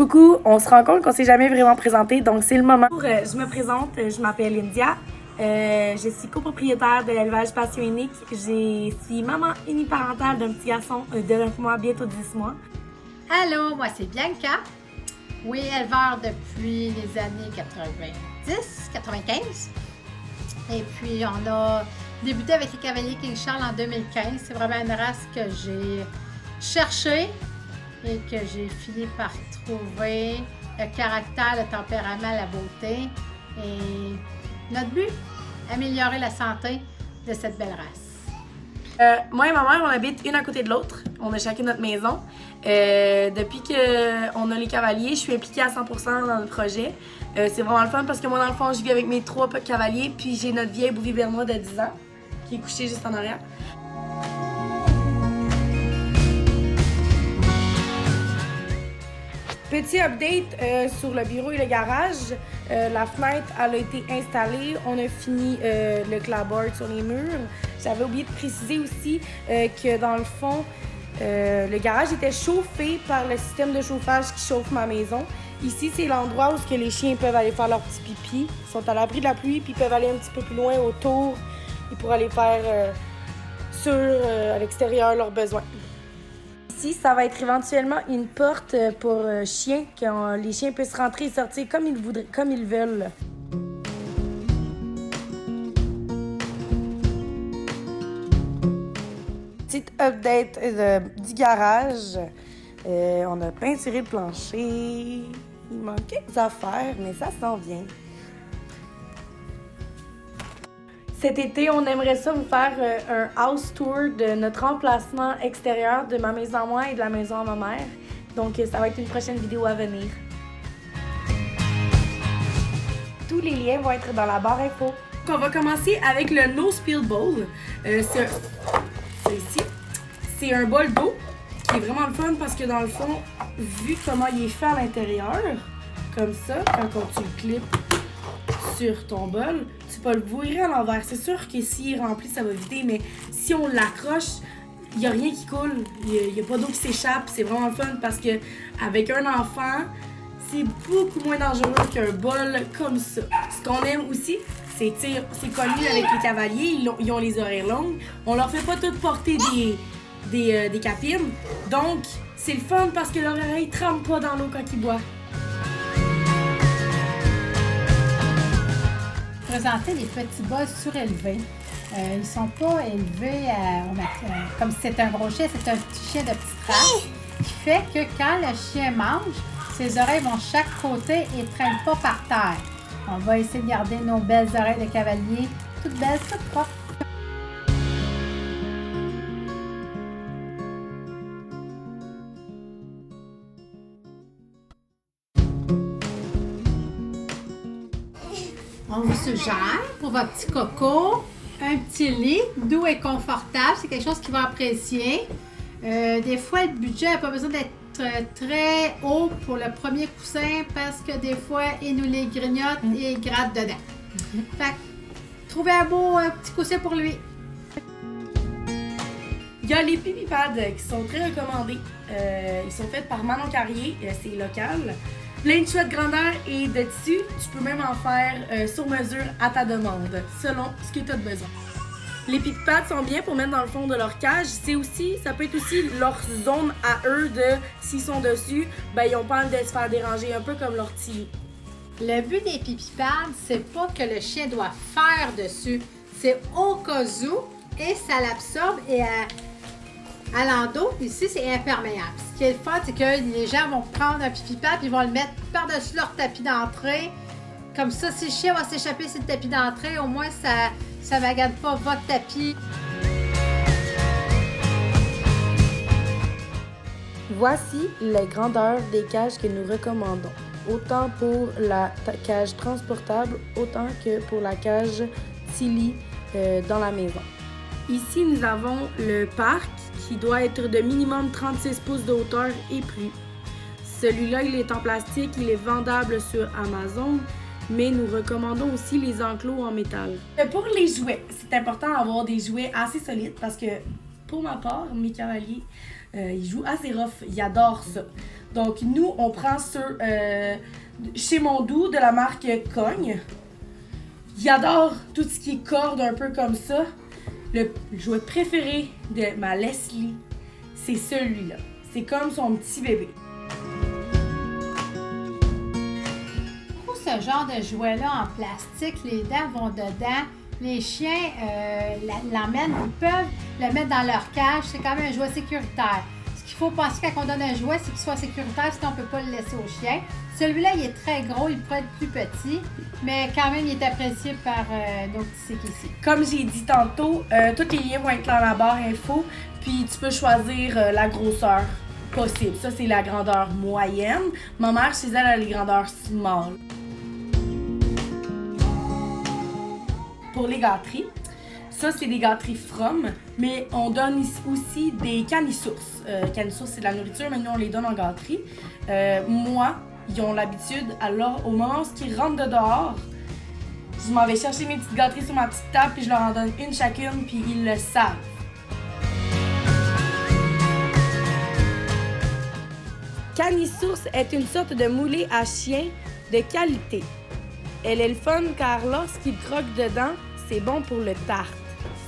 Coucou, on se rend compte qu'on s'est jamais vraiment présenté, donc c'est le moment. Je me présente, je m'appelle India. Je suis copropriétaire de l'élevage Passion Unique. Je suis maman uniparentale d'un petit garçon de 9 mois, bientôt 10 mois. Allô, moi c'est Bianca. Oui, éleveur depuis les années 90-95. Et puis on a débuté avec les cavaliers King Charles en 2015. C'est vraiment une race que j'ai cherchée et que j'ai fini par trouver le caractère, le tempérament, la beauté. Et notre but, améliorer la santé de cette belle race. Moi et ma mère, on habite une à côté de l'autre. On a chacun notre maison. Depuis qu'on a les cavaliers, je suis impliquée à 100% dans le projet. C'est vraiment le fun parce que moi, dans le fond, je vis avec mes 3 cavaliers, puis j'ai notre vieille Bouvier Bernois de 10 ans qui est couchée juste en arrière. Petit update sur le bureau et le garage. La fenêtre elle a été installée. On a fini le clapboard sur les murs. J'avais oublié de préciser aussi que dans le fond, le garage était chauffé par le système de chauffage qui chauffe ma maison. Ici, c'est l'endroit où que les chiens peuvent aller faire leur petit pipi. Ils sont à l'abri de la pluie, puis ils peuvent aller un petit peu plus loin autour. Ils pourront aller faire à l'extérieur leurs besoins. Ici, ça va être éventuellement une porte pour chiens, que les chiens puissent rentrer et sortir comme ils veulent. Petite update du garage. On a peinturé le plancher. Il manque quelques affaires, mais ça s'en vient. Cet été, on aimerait ça vous faire un house tour de notre emplacement extérieur de ma maison à moi et de la maison à ma mère. Donc, ça va être une prochaine vidéo à venir. Tous les liens vont être dans la barre info. On va commencer avec le No Spill Bowl. C'est ici. C'est un bol d'eau qui est vraiment le fun parce que dans le fond, vu comment il est fait à l'intérieur, comme ça, quand tu le clips sur ton bol, tu peux le virer à l'envers. C'est sûr que s'il est rempli, ça va vider, mais si on l'accroche, il n'y a rien qui coule. Il n'y a pas d'eau qui s'échappe. C'est vraiment le fun parce que avec un enfant, c'est beaucoup moins dangereux qu'un bol comme ça. Ce qu'on aime aussi, c'est connu avec les cavaliers, ils ont les oreilles longues. On leur fait pas toutes porter des capines. Donc, c'est le fun parce que leur oreille ne trempe pas dans l'eau quand ils boivent. Présenter les petits bols surélevés. Ils ne sont pas élevés comme si c'était un gros chien, c'est un petit chien de petite race qui fait que quand le chien mange, ses oreilles vont chaque côté et ne traînent pas par terre. On va essayer de garder nos belles oreilles de cavalier, toutes belles, toutes propres. On vous suggère pour votre petit coco un petit lit doux et confortable. C'est quelque chose qu'il va apprécier. Des fois, le budget n'a pas besoin d'être très haut pour le premier coussin parce que des fois, il nous les grignote et il gratte dedans. Fait que, trouvez un beau petit coussin pour lui. Il y a les pipi pads qui sont très recommandés. Ils sont faits par Manon Carrier, c'est local. Plein de choix de grandeur et de tissu, tu peux même en faire sur mesure à ta demande, selon ce que tu as besoin. Les pipi pads sont bien pour mettre dans le fond de leur cage. Ça peut être aussi leur zone à eux de, s'ils sont dessus, ben ils n'ont pas envie de se faire déranger, un peu comme leur petit lit. Le but des pipi pads, c'est pas que le chien doit faire dessus. C'est au cas où, et ça l'absorbe et à l'endos, ici, c'est imperméable. Ce qui est le fun, c'est que les gens vont prendre un pipi pad et ils vont le mettre par-dessus leur tapis d'entrée. Comme ça, si le chien va s'échapper sur le tapis d'entrée, au moins, ça ne magane pas votre tapis. Voici les grandeurs des cages que nous recommandons. Autant pour la cage transportable, autant que pour la cage Tilly dans la maison. Ici, nous avons le parc qui doit être de minimum 36 pouces de hauteur et plus. Celui-là, il est en plastique, il est vendable sur Amazon, mais nous recommandons aussi les enclos en métal. Pour les jouets, c'est important d'avoir des jouets assez solides parce que, pour ma part, mes cavaliers Il joue assez rough, il adore ça. Donc nous, on prend ceux chez Mondou de la marque Cogne. Il adore tout ce qui est corde un peu comme ça. Le jouet préféré de ma Leslie, c'est celui-là. C'est comme son petit bébé. Pour ce genre de jouet-là en plastique, les dents vont dedans. Les chiens l'emmènent, ils peuvent le mettre dans leur cage. C'est quand même un jouet sécuritaire. Ce qu'il faut penser quand on donne un jouet, c'est qu'il soit sécuritaire, sinon on ne peut pas le laisser au chien. Celui-là, il est très gros, il pourrait être plus petit, mais quand même, il est apprécié par nos petits sics ici. Comme j'ai dit tantôt, tous les liens vont être dans la barre info, puis tu peux choisir la grosseur possible. Ça, c'est la grandeur moyenne. Ma mère, chez elle, elle a les grandeurs small. Pour les gâteries, ça, c'est des gâteries From, mais on donne aussi des Canisours. Canisours, c'est de la nourriture, mais nous, on les donne en gâterie. Moi, ils ont l'habitude, alors au moment où ils rentrent de dehors, je m'en vais chercher mes petites gâteries sur ma petite table, puis je leur en donne une chacune, puis ils le savent. Canisours est une sorte de moulée à chien de qualité. Elle est le fun car lorsqu'il croque dedans, c'est bon pour le tarte.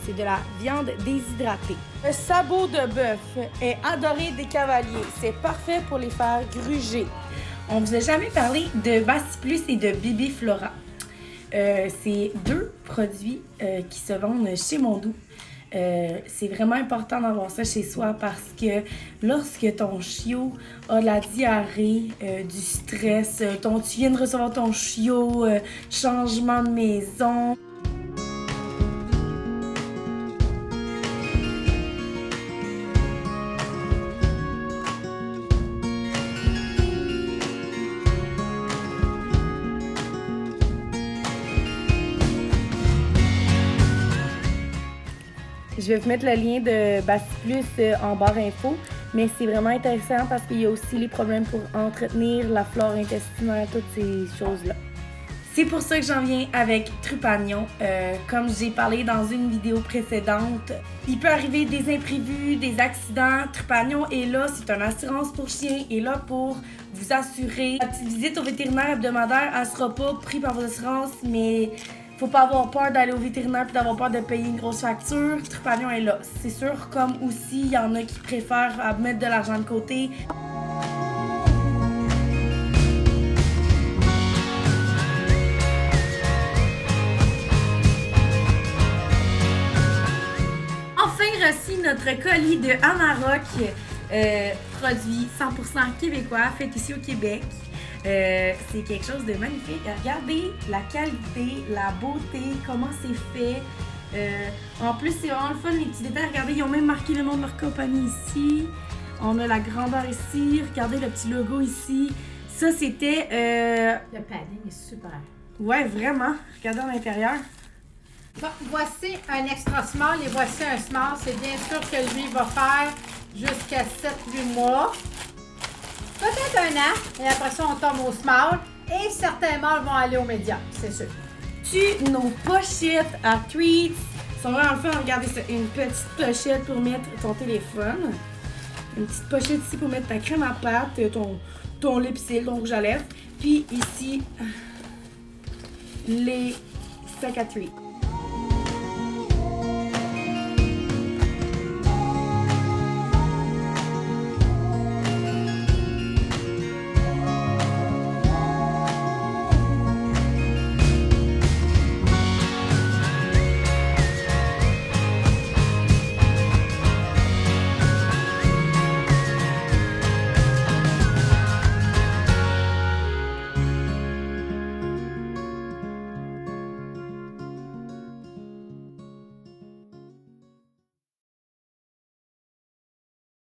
C'est de la viande déshydratée. Le sabot de bœuf est adoré des cavaliers. C'est parfait pour les faire gruger. On vous a jamais parlé de Baciplus et de Bibi Flora. C'est deux produits qui se vendent chez Mondou. C'est vraiment important d'avoir ça chez soi parce que lorsque ton chiot a de la diarrhée, du stress, tu viens de recevoir ton chiot, changement de maison. Je vais vous mettre le lien de Baciplus en barre info, mais c'est vraiment intéressant parce qu'il y a aussi les problèmes pour entretenir la flore intestinale, toutes ces choses-là. C'est pour ça que j'en viens avec Trupanion. Comme j'ai parlé dans une vidéo précédente, il peut arriver des imprévus, des accidents. Trupanion est là, c'est une assurance pour chien, est là pour vous assurer. La petite visite au vétérinaire hebdomadaire, elle sera pas prise par vos assurances, mais faut pas avoir peur d'aller au vétérinaire et d'avoir peur de payer une grosse facture. Trupanion est là. C'est sûr, comme aussi, il y en a qui préfèrent mettre de l'argent de côté. Enfin reçu notre colis de Amarok, produit 100% québécois, fait ici au Québec. C'est quelque chose de magnifique. Regardez la qualité, la beauté, comment c'est fait. En plus, c'est vraiment le fun, les petits détails. Regardez, ils ont même marqué le nom de leur compagnie ici. On a la grandeur ici. Regardez le petit logo ici. Ça, c'était... Le padding est super. Ouais, vraiment. Regardez à l'intérieur. Bon, voici un extra small et voici un small. C'est bien sûr que lui va faire jusqu'à 7-8 mois. Peut-être un an, et après ça, on tombe au small. Et certains mâles vont aller au médium, c'est sûr. Nos pochettes à treats sont vraiment le fun. Regardez ça, une petite pochette pour mettre ton téléphone. Une petite pochette ici pour mettre ta crème à pâte, ton lip-seal, ton rouge à lèvres. Puis ici, les sacs à treats.